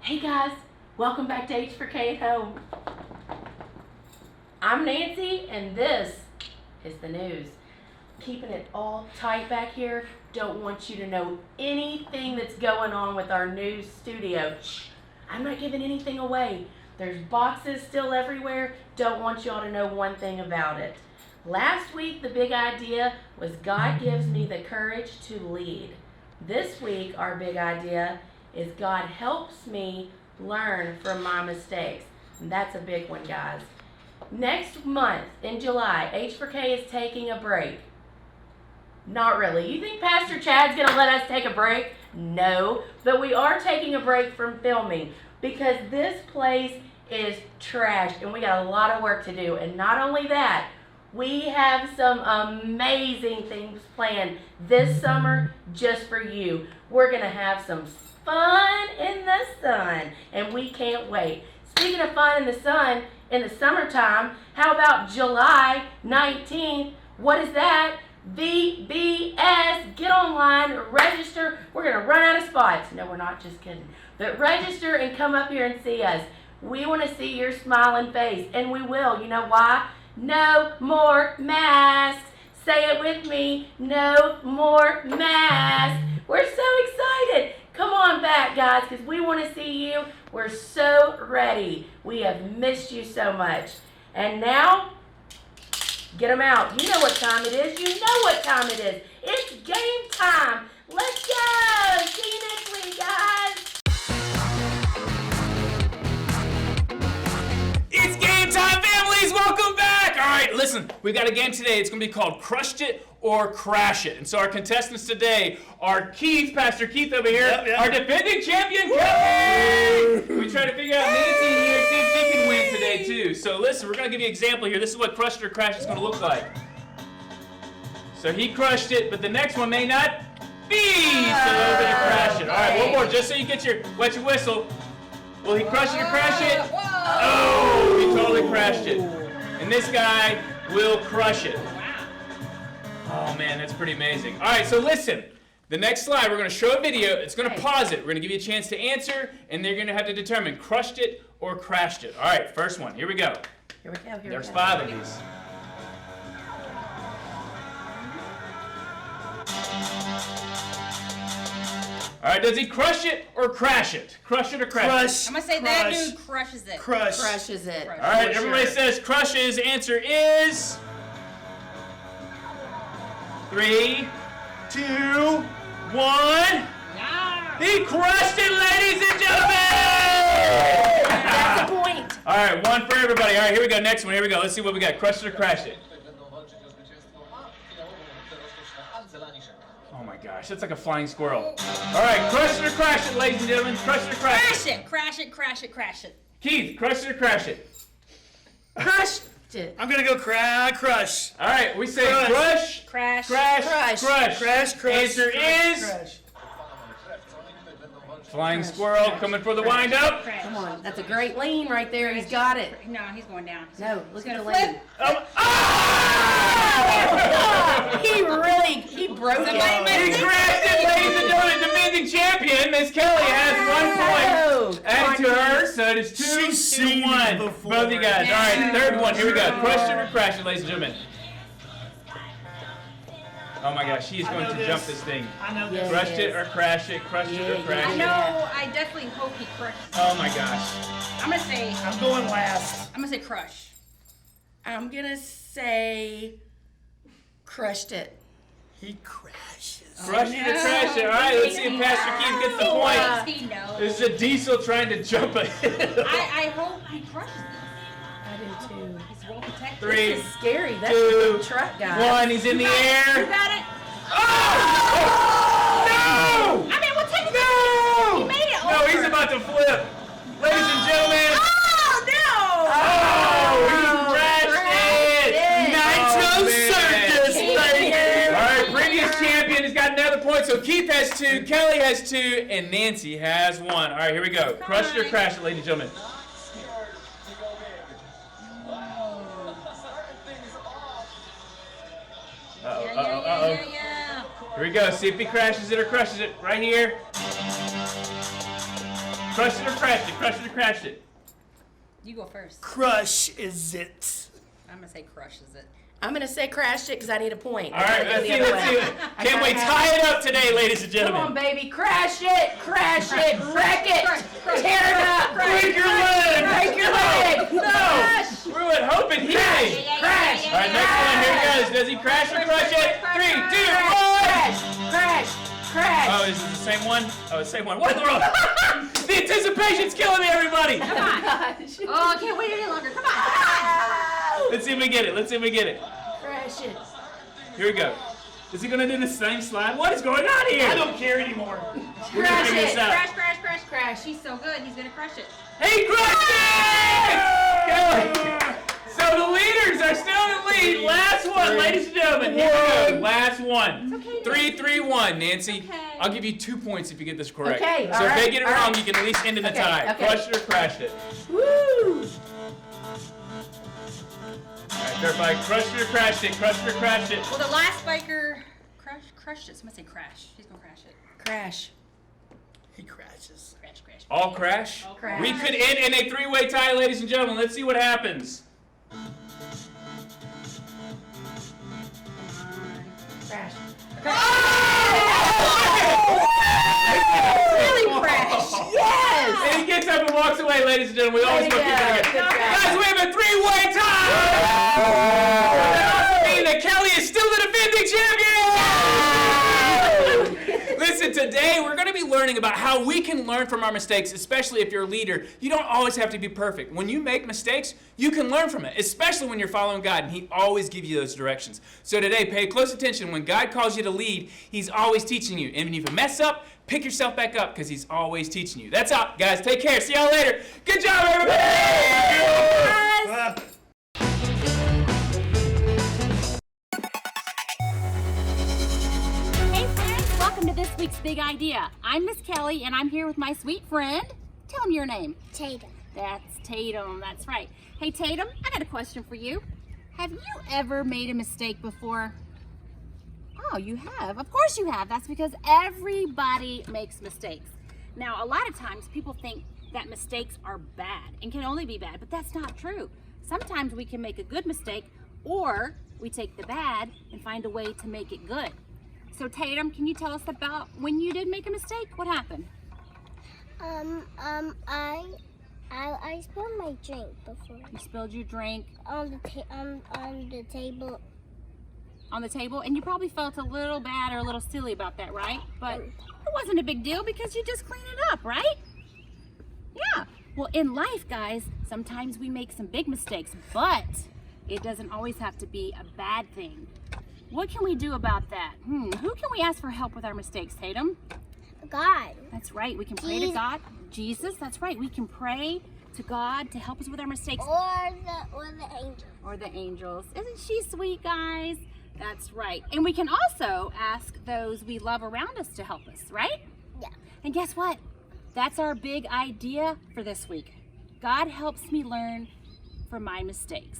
Hey guys, welcome back to H4K Home. I'm Nancy and this is the news. Keeping it all tight back here. Don't want you to know anything that's going on with our new studio. Shh, I'm not giving anything away. There's boxes still everywhere. Don't want y'all to know one thing about it. Last week the big idea was God gives me the courage to lead. This week our big idea is God helps me learn from my mistakes. And that's a big one, guys. Next month in July, H4K is taking a break. Not really. You think Pastor Chad's going to let us take a break? No. But we are taking a break from filming because this place is trash and we got a lot of work to do. And not only that, we have some amazing things planned this summer just for you. We're going to have some fun in the sun and we can't wait. Speaking of fun in the sun, in the summertime, how about July 19th? What is that? VBS. Get online, register. We're going to run out of spots. No, we're not, just kidding. But register and come up here and see us. We want to see your smiling face, and we will. You know why? No more masks. Say it with me. No more masks. We're so excited. Come on back, guys, because we want to see you. We're so ready. We have missed you so much. And now, get them out. You know what time it is. You know what time it is. It's game time. Let's go. See you next week, guys. It's game time, families. Welcome back. All right, listen. We got a game today. It's going to be called Crushed It or Crash It. And so our contestants today are Keith, Pastor Keith over here, our defending champion, Kelly. We try to figure out Nancy here, see if she can win today too. So listen, we're going to give you an example here. This is what Crushed It or Crash It is going to look like. So he crushed it, but the next one may not be. So we're going to crash it. All right, one more, just so you get your wet your whistle. Will he crush it or crash it? Oh, he totally crashed it. And this guy will crush it. Oh man, that's pretty amazing. All right, so listen. The next slide, we're going to show a video. It's going to pause it. We're going to give you a chance to answer, and they're going to have to determine crushed it or crashed it. All right, first one. Here we go. Here we go. There's 5 of these. All right, does he crush it or crash it? Crush it or crash it? I'm going to say that dude crushes it. Crushes it. All right, everybody says crushes. Answer is 3, 2, 1. Yeah. He crushed it, ladies and gentlemen! That's the point. All right, one for everybody. All right, here we go. Next one. Here we go. Let's see what we got. Crushed it or crash it? Oh my gosh, that's like a flying squirrel. All right, crush it or crash it, ladies and gentlemen. Crush it or crash it? Crash it, crash it, crash it, crash it. Keith, crush it or crash it? Crushed it. I'm gonna go crush. All right, we say crush, Crash. crash, crush. Answer is Crash. flying squirrel coming for the wind up. Crash. Come on, that's a great lean right there. He's got it. No, he's going down. No, look He's at the gonna lean. flip. He broke Somebody it. made He crashed it, ladies and gentlemen. Defending champion, Miss Kelly has 1 point. Add to her, so it is 2 She's to seen 1. it before. Both of you guys. All right, third one. Here we go. Crush it or crash it, ladies and gentlemen. Oh my gosh, she is going to jump this thing. I know Yes. this. Crushed it or crash it, crushed it or crash I it. know, I definitely hope he crushes it. Oh my gosh. I'm going to say, I'm going last. crush. I'm gonna say crushed it. He crashes. Crush it or crash it. All right, let's see if Pastor Keith gets the point. He knows. This is a diesel trying to jump a hill. I hope he crushes this. I do too. He's well protected. 3, This is scary. That's 2, a big truck, guys. 1. He's in the You air. got it? Oh! No! I mean, well, technically, No! he made it No, over. he's about to flip. Ladies and gentlemen. Oh, no! Oh, he crashed it. Nitro Oh, man. Circus, baby. All right, previous champion has got another point. So Keith has 2, Kelly has 2, and Nancy has 1. All right, here we go. Crush it or crash it, ladies and gentlemen. Yeah. Here we go. See if he crashes it or crushes it. Right here. Crush it or crash it. Crush it or crash it. You go first. Crush is it? I'm gonna say crushes it. I'm gonna say crash it because I need a point. All right, let's see. I Can we gotta tie it up today, ladies and Come on, gentlemen? baby, crash it, wreck it, tear it up, Break your leg! break your leg. No! We were hoping he did. Crash. All right, next one. Here he goes. Does he crash or crush it? 3, 2, 1. Crash. Oh, is it the same one? Oh, the same one. What in the world? The anticipation's killing me, everybody. Come on. Gosh. Oh, I can't wait any longer. Come on. Let's see if we get it. Let's see if we get it. Crash it. Here we go. Is he gonna do the same slide? What is going on here? I don't care anymore. We're gonna figure this out. Crash. He's so good. He's gonna crush it. He crushed it! Go. So the leaders are still in the lead. Last one, ladies and gentlemen. Here we go. Last one. It's okay, 3, 3, 1. Nancy, okay. I'll give you 2 points if you get this correct. Okay, So all if they right, get it all wrong, right. you can at least end in a Okay, tie. okay. Crush it or crash it. Woo! All right, everybody, crush it or crash it. Crush it or crash it. Well, the last biker crushed it. So I'm gonna say crash. He's gonna crash it. Crash. He crashes. Crash. All crash? All crash. We could end in a 3-way tie, ladies and gentlemen. Let's see what happens. Crash. Really Crash. Yes. And he gets up and walks away, ladies and gentlemen. We always Way want to people go. to get Good job. Guys, we have a 3-way tie! That also means that Kelly is still the defending champion! Listen, today we're going to be learning about how we can learn from our mistakes, especially if you're a leader. You don't always have to be perfect. When you make mistakes, you can learn from it, especially when you're following God, and He always gives you those directions. So today, pay close attention. When God calls you to lead, He's always teaching you. And if you mess up, pick yourself back up because He's always teaching you. That's all, guys. Take care. See y'all later. Good job, everybody! Hey friends, welcome to this week's Big Idea. I'm Miss Kelly and I'm here with my sweet friend. Tell him your name. Tatum. That's Tatum, that's right. Hey Tatum, I got a question for you. Have you ever made a mistake before? Oh, you have. Of course you have. That's because everybody makes mistakes. Now, a lot of times people think that mistakes are bad and can only be bad, but that's not true. Sometimes we can make a good mistake, or we take the bad and find a way to make it good. So Tatum, can you tell us about when you did make a mistake? What happened? I spilled my drink before You spilled your drink on the table. on the table, and you probably felt a little bad or a little silly about that, right? But it wasn't a big deal because you just cleaned it up, right? Yeah. Well, in life, guys, sometimes we make some big mistakes, but it doesn't always have to be a bad thing. What can we do about that? Who can we ask for help with our mistakes, Tatum? God. That's right. We can pray to Jesus. God. Jesus, that's right. We can pray to God to help us with our mistakes. Or the angel. Or the angels. Isn't she sweet, guys? That's right. And we can also ask those we love around us to help us, right? Yeah. And guess what? That's our big idea for this week. God helps me learn from my mistakes.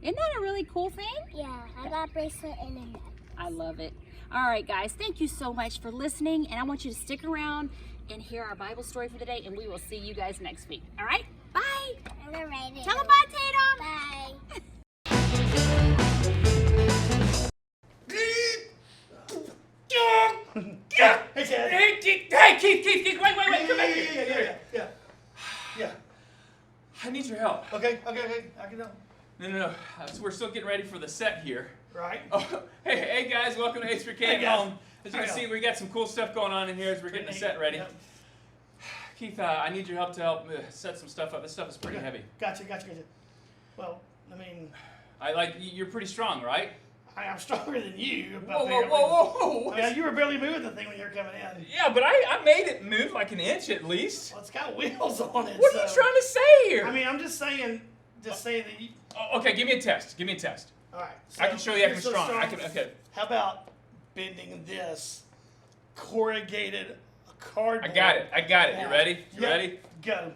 Isn't that a really cool thing? Yeah, I got a bracelet and a necklace. I love it. All right, guys, thank you so much for listening, and I want you to stick around and hear our Bible story for the day, and we will see you guys next week. All right? Bye. I'm gonna write it. Tell them bye, Tatum. Bye. Hey, Chad. Hey, Keith, wait, come back here. Yeah. I need your help. Okay. I can know. No. So we're still getting ready for the set here. Right? Oh, hey guys, welcome to H4K Hey, guys. Home. As you can How see, y'all? we got some cool stuff going on in here as we're getting the set ready. Yep. Keith, I need your help to help set some stuff up. This stuff is pretty Okay. heavy. Gotcha. Well, I mean, You're pretty strong, right? I am stronger than you. Whoa. Oh, I mean, you were barely moving the thing when you were coming in. Yeah, but I made it move like an inch at least. Well, it's got wheels on it. What are you so- trying to say here? I mean, I'm just saying that you. Oh, okay, give me a test. All right. I can show you I you're can so strong. Okay. How about bending this corrugated cardboard? I got it. You ready? You Yep. ready? Go.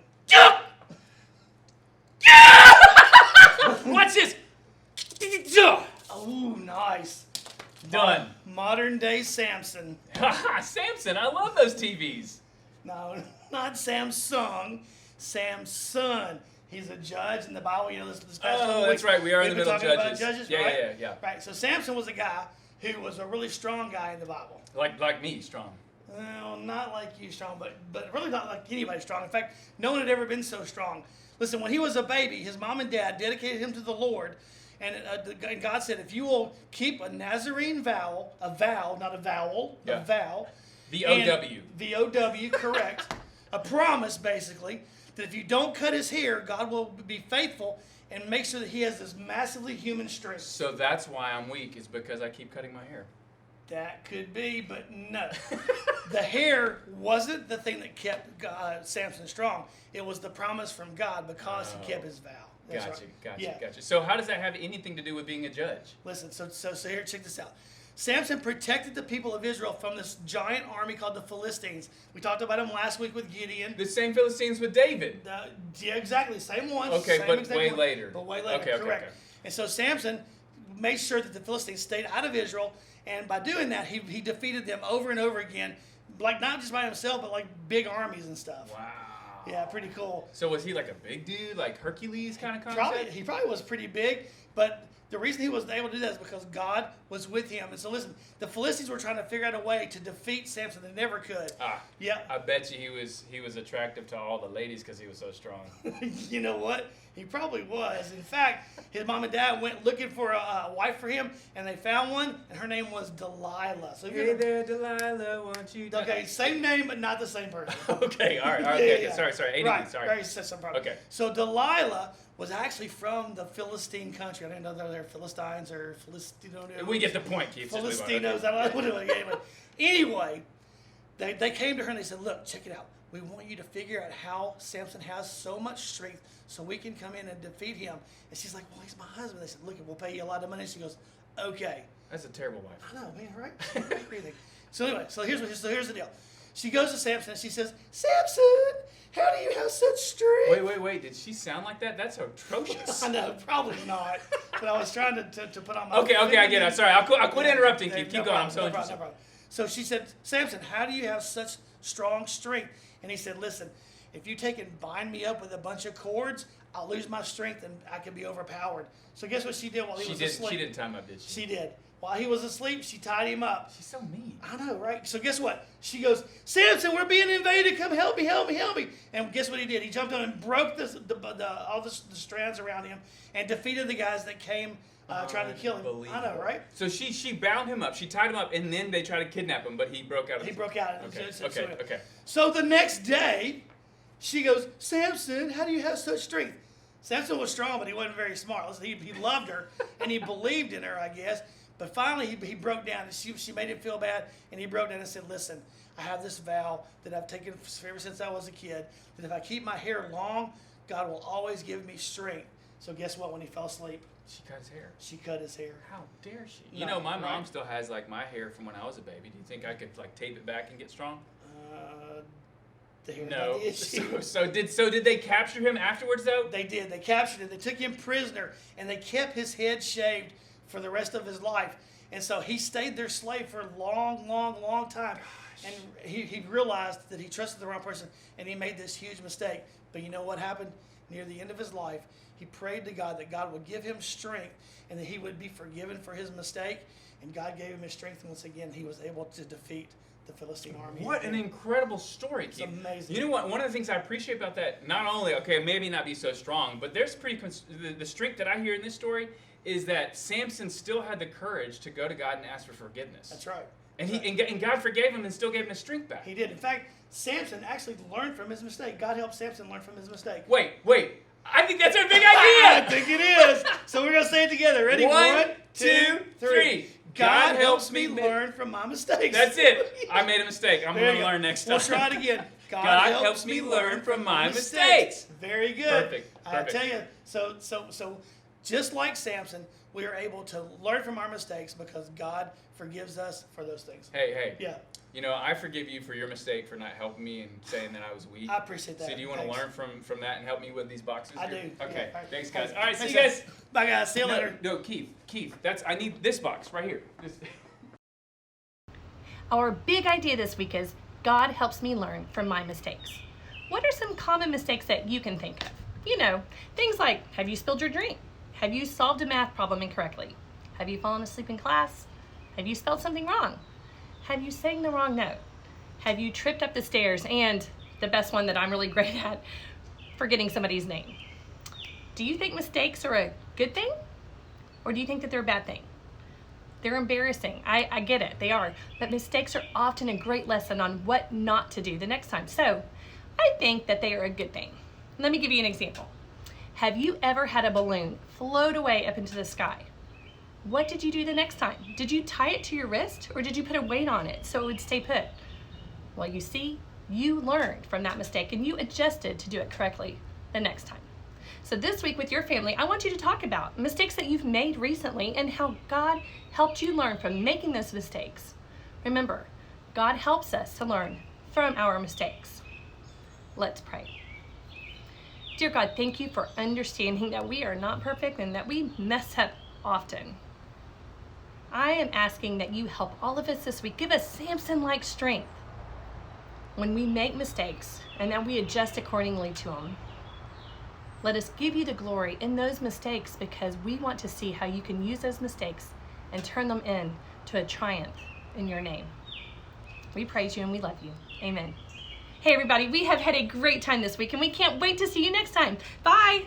Watch this. Oh, nice. Done. Modern day Samson. Samson, I love those TVs. No, not Samsung. Samson. He's a judge in the Bible. You know, this past couple that's weeks, right. We are in we've the been middle of talking about Judges. judges, right? Yeah. Right. So Samson was a guy who was a really strong guy in the Bible. Like me, strong. Well, not like you strong, but really not like anybody strong. In fact, no one had ever been so strong. Listen, when he was a baby, his mom and dad dedicated him to the Lord. And God said, if you will keep a Nazarene vow, not a vowel, Yeah. a vow. VOW. VOW, correct. A promise, basically, that if you don't cut his hair, God will be faithful and make sure that he has this massively human strength. So that's why I'm weak, is because I keep cutting my hair. That could be, but no. The hair wasn't the thing that kept Samson strong. It was the promise from God because he kept his vow. That's Gotcha. right. So how does that have anything to do with being a judge? Listen, so here, check this out. Samson protected the people of Israel from this giant army called the Philistines. We talked about them last week with Gideon. The same Philistines with David. Yeah, exactly. Same ones. Okay, same but exact way one. later. But way later, Okay. correct. And so Samson made sure that the Philistines stayed out of Israel, and by doing that, he defeated them over and over again, like not just by himself, but like big armies and stuff. Wow. Yeah, pretty cool. So was he like a big dude, like Hercules kind of concept? He probably was pretty big, but the reason he was able to do that is because God was with him. And so listen, the Philistines were trying to figure out a way to defeat Samson. They never could. Yeah. I bet you he was attractive to all the ladies because he was so strong. You know what? He probably was. In fact, his mom and dad went looking for a wife for him, and they found one, and her name was Delilah. So Hey there, Delilah, won't you? Okay, same name, but not the same person. Okay, all right. Yeah, Okay, yeah. sorry. ADD, Right, sorry. Very some problem. Okay. So Delilah was actually from the Philistine country. I didn't know they're Philistines or Philistinos. We get the point, Keith. Just move on. Philistinos. I don't know what it was. Anyway, they came to her and they said, look, check it out. We want you to figure out how Samson has so much strength so we can come in and defeat him. And she's like, well, he's my husband. They said, look, we'll pay you a lot of money. She goes, okay. That's a terrible wife. I know, man, right? Crazy. So anyway, so here's the deal. She goes to Samson and she says, Samson, how do you have such strength? Wait. Did she sound like that? That's atrocious. I know, probably not. But I was trying to put on my... Okay, I get it. Sorry, I'll quit interrupting, Keith. Keep going. I'm so interested. No problem. So she said, Samson, how do you have such strong strength? And he said, listen, if you take and bind me up with a bunch of cords, I'll lose my strength and I can be overpowered. So guess what she did while he was asleep? She didn't tie him up, did she? She did. While he was asleep, she tied him up. She's so mean. I know, right? So guess what? She goes, Samson, we're being invaded. Come help me. And guess what he did? He jumped on and broke all the strands around him and defeated the guys that came trying to kill him. I know, right? So she bound him up. She tied him up, and then they tried to kidnap him, but he broke out. He broke out. Okay. So the next day, she goes, Samson, how do you have such strength? Samson was strong, but he wasn't very smart. Listen, he loved her, and he believed in her, I guess. But finally, he broke down. She made him feel bad, and he broke down and said, listen, I have this vow that I've taken ever since I was a kid, that if I keep my hair long, God will always give me strength. So guess what? When he fell asleep, She cut his hair. she cut his hair. How dare she? No, You know, my mom right. still has like my hair from when I was a baby. Do you think I could like tape it back and get strong? The hair No. not the issue. So did they capture him afterwards though? They did. They captured him. They took him prisoner, and they kept his head shaved for the rest of his life. And so he stayed their slave for a long time. And he realized that he trusted the wrong person, and he made this huge mistake. But you know what happened? Near the end of his life, he prayed to God that God would give him strength and that he would be forgiven for his mistake. And God gave him his strength, and once again, he was able to defeat the Philistine army. What an incredible story, It's Keith. amazing. You know what? One of the things I appreciate about that, not only, okay, maybe not be so strong, but there's the strength that I hear in this story is that Samson still had the courage to go to God and ask for forgiveness. That's right. And God forgave him and still gave him his strength back. He did. In fact, Samson actually learned from his mistake. God helped Samson learn from his mistake. Wait. I think that's a big I idea. think it is. So we're going to say it together. Ready? One, two, three. God helps me learn from my mistakes. That's it. I made a mistake. I'm There going you to go. learn next time. We'll try it again. God helps me learn from my mistakes. Very good. Perfect. I tell you, so just like Samson, we are able to learn from our mistakes because God forgives us for those things. Hey. Yeah, You know, I forgive you for your mistake for not helping me and saying that I was weak. I appreciate that. So do you want to Thanks. learn from that and help me with these boxes? I here? do. Okay. Yeah. Thanks, guys. Thanks. All right, see you Thanks, guys. Bye, guys. See you later. No, Keith. I need this box right here. Our big idea this week is God helps me learn from my mistakes. What are some common mistakes that you can think of? You know, things like, have you spilled your drink? Have you solved a math problem incorrectly? Have you fallen asleep in class? Have you spelled something wrong? Have you sang the wrong note? Have you tripped up the stairs? And the best one that I'm really great at, forgetting somebody's name. Do you think mistakes are a good thing? Or do you think that they're a bad thing? They're embarrassing. I get it, they are. But mistakes are often a great lesson on what not to do the next time. So I think that they are a good thing. Let me give you an example. Have you ever had a balloon float away up into the sky? What did you do the next time? Did you tie it to your wrist or did you put a weight on it so it would stay put? Well, you see, you learned from that mistake and you adjusted to do it correctly the next time. So this week with your family, I want you to talk about mistakes that you've made recently and how God helped you learn from making those mistakes. Remember, God helps us to learn from our mistakes. Let's pray. Dear God, thank you for understanding that we are not perfect and that we mess up often. I am asking that you help all of us this week. Give us Samson-like strength when we make mistakes and that we adjust accordingly to them. Let us give you the glory in those mistakes because we want to see how you can use those mistakes and turn them into a triumph in your name. We praise you and we love you. Amen. Hey everybody, we have had a great time this week and we can't wait to see you next time. Bye.